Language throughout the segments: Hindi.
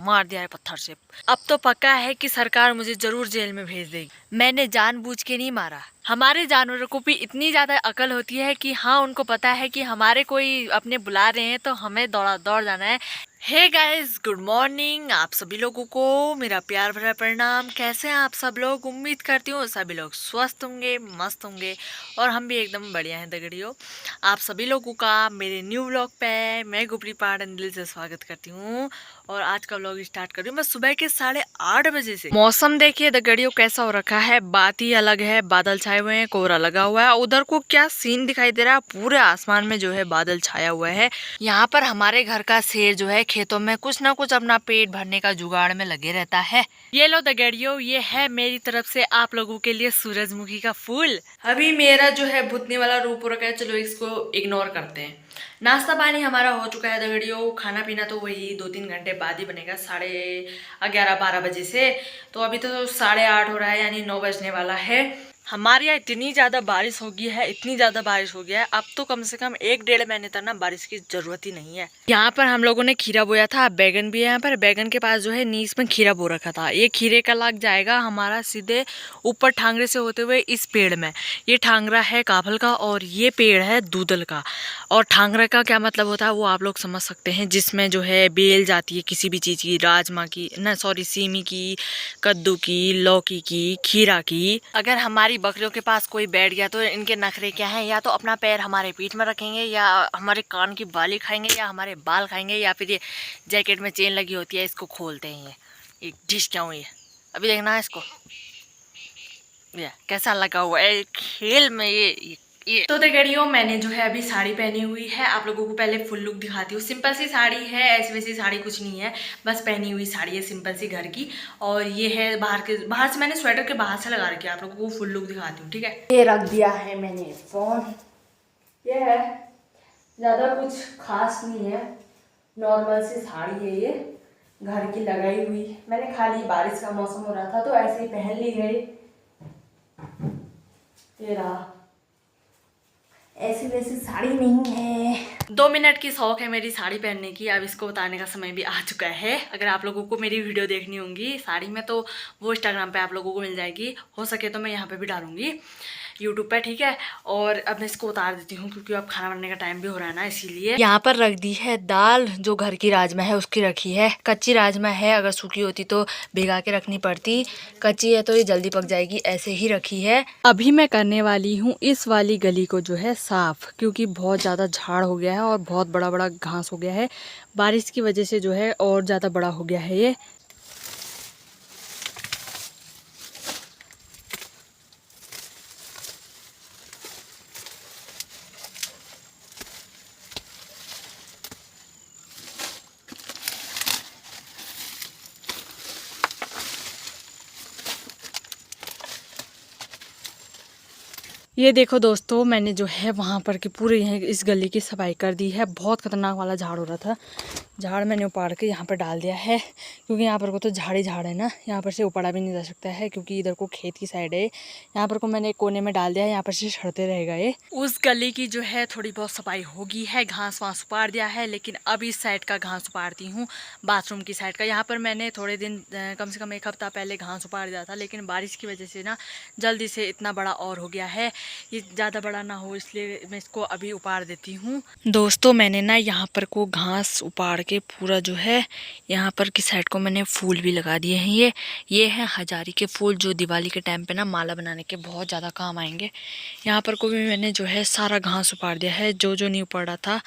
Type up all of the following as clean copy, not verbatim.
मार दिया है पत्थर से। अब तो पक्का है कि सरकार मुझे जरूर जेल में भेज देगी। मैंने जानबूझ के नहीं मारा। हमारे जानवरों को भी इतनी ज्यादा अकल होती है कि हाँ, उनको पता है कि हमारे कोई अपने बुला रहे हैं तो हमें दौड़ जाना है। हे गाइस, गुड मॉर्निंग आप सभी लोगों को, मेरा प्यार भरा प्रणाम। कैसे हैं आप सब लोग? उम्मीद करती हूँ सभी लोग स्वस्थ होंगे, मस्त होंगे और हम भी एकदम बढ़िया हैं दगड़ियों। आप सभी लोगों का मेरे न्यू व्लॉग पे मैं गुपरी पाड़न दिल से स्वागत करती हूँ। और आज का व्लॉग स्टार्ट कर रही हूँ मैं सुबह के 8:30 बजे से। मौसम देखिए दगड़ियों कैसा हो रखा है, बात ही अलग है। बादल छाए हुए हैं, कोहरा लगा हुआ है। उधर को क्या सीन दिखाई दे रहा है, पूरे आसमान में जो है बादल छाया हुआ है। यहाँ पर हमारे घर का शेर जो है खेतों में कुछ ना कुछ अपना पेट भरने का जुगाड़ में लगे रहता है। ये लो दगड़ियों, ये है मेरी तरफ से आप लोगों के लिए सूरजमुखी का फूल। अभी मेरा जो है भूतने वाला रूप हो रखा है, चलो इसको इग्नोर करते हैं। नाश्ता पानी हमारा हो चुका है दगड़ियों। खाना पीना तो वही 2-3 घंटे बाद ही बनेगा, 11:30-12 बजे से। तो अभी तो 8:30 हो रहा है, यानी 9 बजने वाला है। हमारे यहाँ इतनी ज़्यादा बारिश हो गई है, इतनी ज़्यादा बारिश हो गया है, अब तो कम से कम 1-1.5 महीने तक ना बारिश की ज़रूरत ही नहीं है। यहाँ पर हम लोगों ने खीरा बोया था, बैगन भी है यहाँ पर। बैगन के पास जो है नीच में खीरा बो रखा था। ये खीरे का लग जाएगा हमारा सीधे ऊपर ठांगरे से होते हुए इस पेड़ में। ये ठांगरा है काफल का और ये पेड़ है दूदल का। और ठांगरा का क्या मतलब होता है वो आप लोग समझ सकते हैं, जिसमें जो है बेल जाती है किसी भी चीज़ की, राजमा की ना, सॉरी सीमी की, कद्दू की, लौकी की, खीरा की। अगर हमारी बकरियों के पास कोई बैठ गया तो इनके नखरे क्या हैं, या तो अपना पैर हमारे पीठ में रखेंगे, या हमारे कान की बाली खाएंगे, या हमारे बाल खाएंगे, या फिर ये जैकेट में चेन लगी होती है इसको खोलते हैं। ये डिश क्या हुई है, अभी देखना है इसको। ये कैसा लगा हुआ है खेल में ये। तो दगड़ियों मैंने जो है अभी साड़ी पहनी हुई है। आप लोगों को पहले फुल लुक दिखाती हूँ। सिंपल सी साड़ी है, ऐसी वैसी साड़ी कुछ नहीं है, बस पहनी हुई साड़ी है सिंपल सी घर की। और ये है बाहर से मैंने स्वेटर के बाहर से लगा रखी है। आप लोगों को फुल लुक दिखाती हूँ, ठीक है। ये रख दिया है मैंने फोन। ये है, ज्यादा कुछ खास नहीं है, नॉर्मल सी साड़ी है ये, घर की लगाई हुई। मैंने खाली बारिश का मौसम हो रहा था तो ऐसे ही पहन ली गई। ये रहा, ऐसी वैसी साड़ी नहीं है। 2 मिनट की शौक है मेरी साड़ी पहनने की, अब इसको उतारने का समय भी आ चुका है। अगर आप लोगों को मेरी वीडियो देखनी होगी साड़ी में तो वो इंस्टाग्राम पे आप लोगों को मिल जाएगी। हो सके तो मैं यहाँ पे भी डालूंगी यूट्यूब पे, ठीक है। और अब मैं इसको उतार देती हूँ क्योंकि अब खाना बनने का टाइम भी हो रहा है ना, इसीलिए। यहाँ पर रख दी है दाल, जो घर की राजमा है उसकी रखी है। कच्ची राजमा है, अगर सूखी होती तो भिगा के रखनी पड़ती, कच्ची है तो ये जल्दी पक जाएगी, ऐसे ही रखी है। अभी मैं करने वाली हूँ इस वाली गली को जो है साफ, क्योंकि बहुत ज़्यादा झाड़ हो गया है और बहुत बड़ा बड़ा घास हो गया है। बारिश की वजह से जो है और ज़्यादा बड़ा हो गया है ये। ये देखो दोस्तों, मैंने जो है वहाँ पर के पूरे यहाँ इस गली की सफाई कर दी है। बहुत खतरनाक वाला झाड़ हो रहा था, झाड़ मैंने उपाड़ के यहाँ पर डाल दिया है, क्योंकि यहाँ पर को तो झाड़ ही झाड़ है ना, यहाँ पर से उपाड़ा भी नहीं जा सकता है क्योंकि इधर को खेत की साइड है। यहाँ पर को मैंने एक कोने में डाल दिया है, यहाँ पर से सड़ते रह गए। उस गली की जो है थोड़ी बहुत सफाई होगी है, घास वास उपाड़ दिया है, लेकिन अब इस साइड का घास उपाड़ती हूँ, बाथरूम की साइड का। यहाँ पर मैंने थोड़े दिन कम से कम 1 हफ्ता पहले घास उपाड़ दिया था, लेकिन बारिश की वजह से ना जल्दी से इतना बड़ा और हो गया है। ये ज़्यादा बड़ा ना हो इसलिए मैं इसको अभी उपाड़ देती हूँ। दोस्तों मैंने ना यहाँ पर को घास उपाड़ के पूरा जो है यहाँ पर की साइड को मैंने फूल भी लगा दिए हैं। ये है हजारी के फूल, जो दिवाली के टाइम पे ना माला बनाने के बहुत ज़्यादा काम आएंगे। यहाँ पर को भी मैंने जो है सारा घास उपाड़ दिया है, जो जो नहीं उपाड़ा था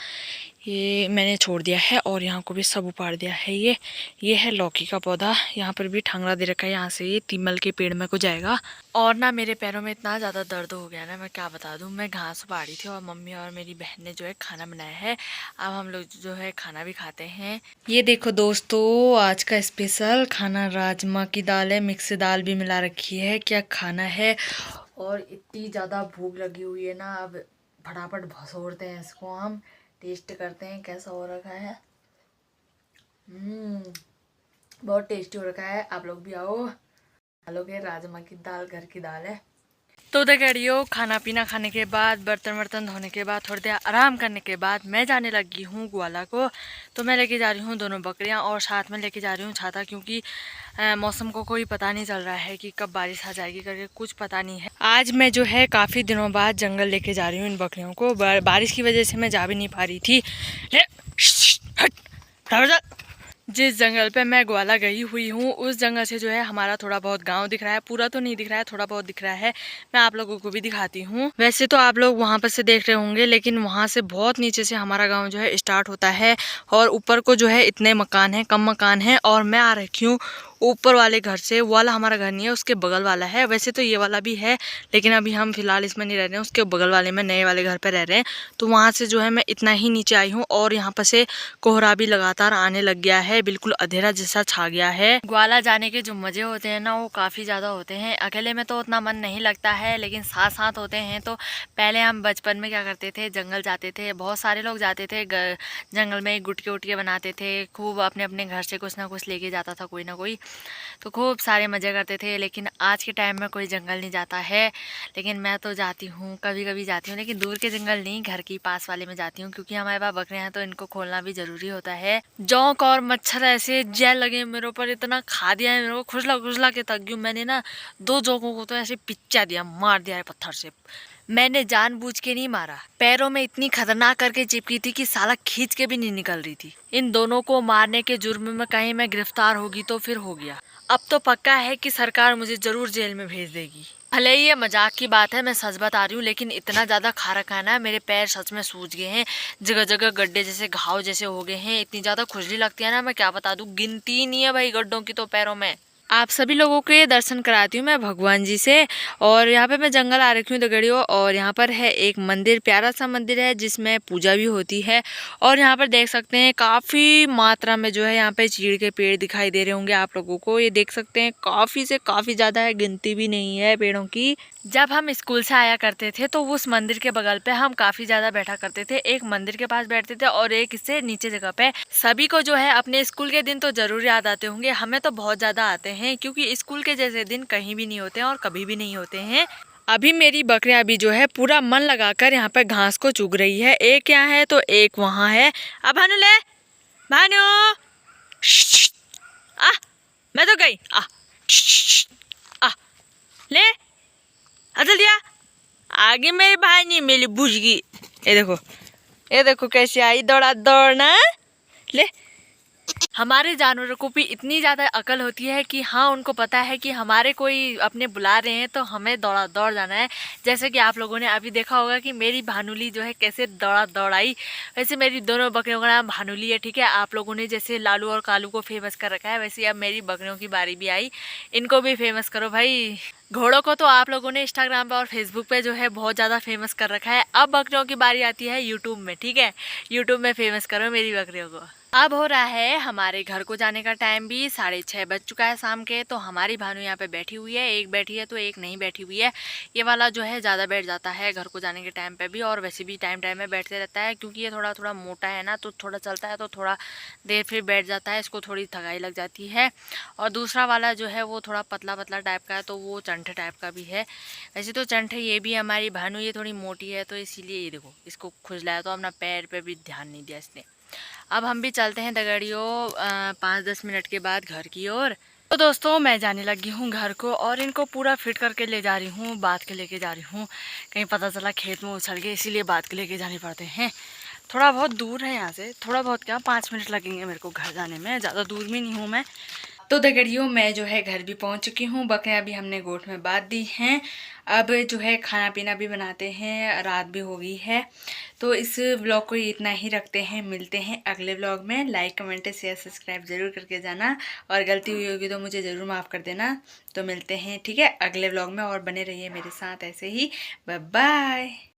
ये मैंने छोड़ दिया है, और यहाँ को भी सब उपाड़ दिया है। ये है लौकी का पौधा, यहाँ पर भी ठांगरा दे रखा है, यहाँ से ये तीमल के पेड़ में को जाएगा। और ना मेरे पैरों में इतना ज़्यादा दर्द हो गया ना, मैं क्या बता दूँ। मैं घास उपाड़ी थी और मम्मी और मेरी बहन ने जो है खाना बनाया है। अब हम लोग जो है खाना भी खाते हैं। ये देखो दोस्तों, आज का स्पेशल खाना राजमा की दाल है, मिक्स दाल भी मिला रखी है। क्या खाना है, और इतनी ज़्यादा भूख लगी हुई है ना, अब फटाफट भसोड़ते हैं इसको, हम टेस्ट करते हैं कैसा हो रखा है। बहुत टेस्टी हो रखा है, आप लोग भी आओ। आलू के राजमा की दाल घर की दाल है। तो देखियो खाना पीना खाने के बाद, बर्तन वर्तन धोने के बाद, थोड़ी देर आराम करने के बाद मैं जाने लगी हूँ ग्वाला को। तो मैं लेके जा रही हूँ दोनों बकरियाँ और साथ में लेके जा रही हूँ छाता, क्योंकि मौसम को कोई पता नहीं चल रहा है कि कब बारिश आ जाएगी करके, कुछ पता नहीं है। आज मैं जो है काफ़ी दिनों बाद जंगल लेके जा रही हूँ इन बकरियों को। बारिश की वजह से मैं जा भी नहीं पा रही थी। जिस जंगल पे मैं ग्वाला गई हुई हूँ उस जंगल से जो है हमारा थोड़ा बहुत गांव दिख रहा है। पूरा तो नहीं दिख रहा है, थोड़ा बहुत दिख रहा है। मैं आप लोगों को भी दिखाती हूँ। वैसे तो आप लोग वहाँ पर से देख रहे होंगे, लेकिन वहाँ से बहुत नीचे से हमारा गांव जो है स्टार्ट होता है। और ऊपर को जो है इतने मकान हैं, कम मकान हैं। और मैं आ रखी हूँ ऊपर वाले घर से। वो वाला हमारा घर नहीं है, उसके बगल वाला है। वैसे तो ये वाला भी है, लेकिन अभी हम फिलहाल इसमें नहीं रह रहे हैं, उसके बगल वाले में नए वाले घर पे रह रहे हैं। तो वहाँ से जो है मैं इतना ही नीचे आई हूँ और यहाँ पर से कोहरा भी लगातार आने लग गया है, बिल्कुल अंधेरा जैसा छा गया है। ग्वाला जाने के जो मजे होते हैं ना, वो काफी ज्यादा होते हैं। अकेले में तो उतना मन नहीं लगता है, लेकिन साथ साथ होते हैं। तो पहले हम बचपन में क्या करते थे, जंगल जाते थे, बहुत सारे लोग जाते थे जंगल में, गुटके उटके बनाते थे खूब, अपने अपने घर से कुछ ना कुछ लेके जाता था कोई ना कोई। तो खूब सारे मज़े करते थे। लेकिन आज के टाइम में कोई जंगल नहीं जाता है, लेकिन मैं तो जाती हूँ, कभी कभी जाती हूँ, लेकिन दूर के जंगल नहीं, घर की पास वाले में जाती हूँ, क्योंकि हमारे पास बकरियाँ हैं तो इनको खोलना भी ज़रूरी होता है। जोंक और मच्छर ऐसे जेल लगे मेरे ऊपर, इतना खा दिया है मेरे को, खुजला खुजला के थक गई। मैंने ना 2 जोंकों को तो ऐसे पिच्चा दिया, मार दिया है पत्थर से। मैंने जानबूझ के नहीं मारा, पैरों में इतनी खतरनाक करके चिपकी थी कि साला खींच के भी नहीं निकल रही थी। इन दोनों को मारने के जुर्म में कहीं मैं गिरफ्तार होगी तो फिर हो गया। अब तो पक्का है कि सरकार मुझे जरूर जेल में भेज देगी। भले ही ये मजाक की बात है, मैं सच बता रही हूँ, लेकिन इतना ज्यादा खा रखा है ना, मेरे पैर सच में सूज गए हैं, जगह जगह गड्ढे जैसे घाव जैसे हो गए हैं। इतनी ज्यादा खुजली लगती है ना, मैं क्या बता दूं, गिनती नहीं है भाई गड्ढों की तो पैरों में। आप सभी लोगों के दर्शन कराती हूँ मैं भगवान जी से। और यहाँ पे मैं जंगल आ रखी हूँ दगड़ियों, और यहाँ पर है एक मंदिर, प्यारा सा मंदिर है जिसमें पूजा भी होती है। और यहाँ पर देख सकते हैं काफ़ी मात्रा में जो है यहाँ पे चीड़ के पेड़ दिखाई दे रहे होंगे आप लोगों को। ये देख सकते हैं काफ़ी से काफ़ी ज़्यादा है, गिनती भी नहीं है पेड़ों की। जब हम स्कूल से आया करते थे तो उस मंदिर के बगल पे हम काफी ज्यादा बैठा करते थे। एक मंदिर के पास बैठते थे और एक इससे नीचे जगह पे। सभी को जो है अपने स्कूल के दिन तो जरूर याद आते होंगे, हमें तो बहुत ज्यादा आते हैं, क्योंकि स्कूल के जैसे दिन कहीं भी नहीं होते हैं और कभी भी नहीं होते हैं। अभी मेरी बकरियां भी जो है पूरा मन लगाकर यहाँ पे घास को चुग रही है। एक यहाँ है तो एक वहाँ है। अब भानु ले, भानु आ, मैं तो गई आ, आ ले, अदल दिया आगे मेरे भाई नहीं मिली बुझगी। ये देखो कैसे आई दौड़ा दौड़ना। ले, हमारे जानवरों को भी इतनी ज़्यादा अकल होती है कि हाँ, उनको पता है कि हमारे कोई अपने बुला रहे हैं तो हमें दौड़ा दौड़ जाना है। जैसे कि आप लोगों ने अभी देखा होगा कि मेरी भानुली जो है कैसे दौड़ा दौड़ाई। वैसे मेरी दोनों बकरियों का नाम भानुली है, ठीक है। आप लोगों ने जैसे लालू और कालू को फेमस कर रखा है, वैसे अब मेरी बकरियों की बारी भी आई, इनको भी फेमस करो भाई। घोड़ों को तो आप लोगों ने इंस्टाग्राम पे और फेसबुक पे जो है बहुत ज़्यादा फेमस कर रखा है। अब बकरियों की बारी आती है यूट्यूब में, ठीक है। यूट्यूब में फेमस करो मेरी बकरियों को। अब हो रहा है हमारे घर को जाने का टाइम भी, 6:30 बज चुका है शाम के। तो हमारी भानु यहाँ पे बैठी हुई है, एक बैठी है तो एक नहीं बैठी हुई है। ये वाला जो है ज़्यादा बैठ जाता है घर को जाने के टाइम पे भी, और वैसे भी टाइम टाइम में बैठते रहता है, क्योंकि ये थोड़ा थोड़ा मोटा है ना, तो थोड़ा चलता है तो थोड़ा देर फिर बैठ जाता है, इसको थोड़ी थकाई लग जाती है। और दूसरा वाला जो है वो थोड़ा पतला पतला टाइप का है, तो वो चंठे टाइप का भी है। वैसे तो चंठे ये भी हमारी भानु, ये थोड़ी मोटी है तो इसीलिए ये देखो इसको खुजलाया तो अपना पैर पे भी ध्यान नहीं दिया इसने। अब हम भी चलते हैं दगड़ियों 5-10 मिनट के बाद घर की ओर। तो दोस्तों मैं जाने लगी हूँ घर को, और इनको पूरा फिट करके ले जा रही हूँ, बात के लेके जा रही हूँ। कहीं पता चला खेत में उछल गए, इसीलिए बात के लेके जाने पड़ते हैं। थोड़ा बहुत दूर है यहाँ से, थोड़ा बहुत क्या 5 मिनट लगेंगे मेरे को घर जाने में, ज़्यादा दूर भी नहीं हूँ मैं। तो दगड़ियों मैं जो है घर भी पहुंच चुकी हूँ। बकरियां भी हमने गोठ में बांध दी हैं। अब जो है खाना पीना भी बनाते हैं, रात भी हो गई है। तो इस व्लॉग को इतना ही रखते हैं, मिलते हैं अगले व्लॉग में। लाइक कमेंट शेयर सब्सक्राइब जरूर करके जाना, और गलती हुई होगी तो मुझे ज़रूर माफ़ कर देना। तो मिलते हैं ठीक है अगले व्लॉग में, और बने रहिए मेरे साथ ऐसे ही। Bye bye.